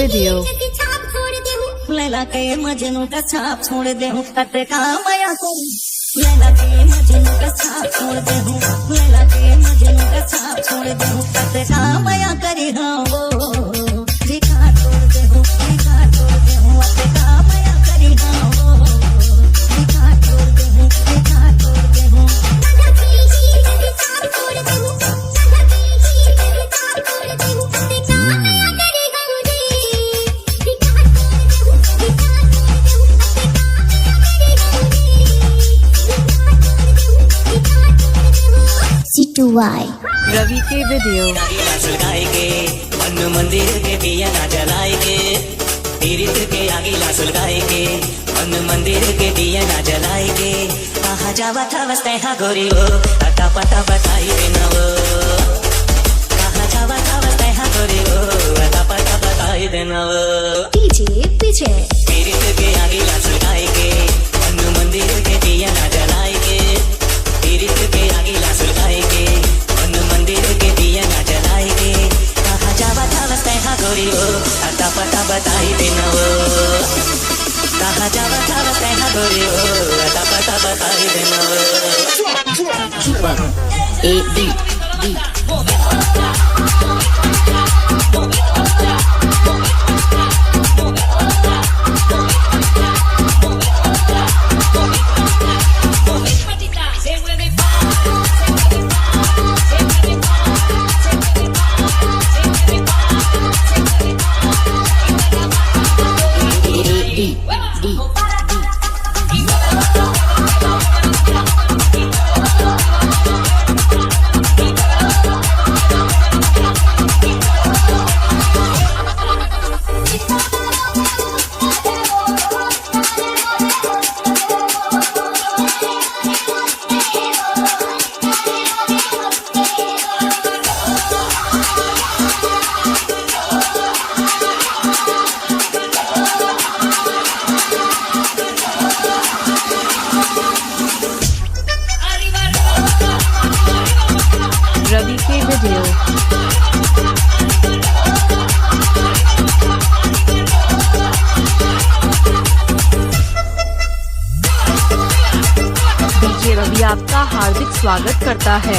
Video. लैला के मजनू का छाप छोड़ दे हूँ कते का माया करी। लैला के मजनू का छाप छोड़ दे हूँ, लैला के मजनू का छाप छोड़ दे हूँ कते का माया करी। हाँ वो दिखा छोड़ दे हूँ, दिखा छोड़ दे हूँ कते का माया करी। हाँ वो दिखा छोड़ दे हूँ, दिखा छोड़ दे हूँ। C2Y रवि के वीडियो। सुलगाएंगे मन मंदिर के दिया ना जलाएंगे, तीर्थ के आगे ला सुलगाएंगे मन मंदिर के दिया ना जलाएंगे। कहाँ जावा था बसते हा गोरी वो अता पता बताई देना वो। कहाँ जावा था बसते हा गोरी वो अता पता बताई देना वो। DJ पीछे तीर्थ के आगे ला सुलगाएंगे मन मंदिर के दिया ना जलाएंगे, तीर्थ के आगे ला सुलगाएंगे मन मंदिर के दिया ना जलाएंगे। कहाँ जावा था बसते हा गोरी वो अता पता बताई देना वो। कहाँ जावा था बसते हा गोरी वो अता पता बताई देना वो। A-B रवि के वीडियो। डीजे रवि आपका हार्दिक स्वागत करता है।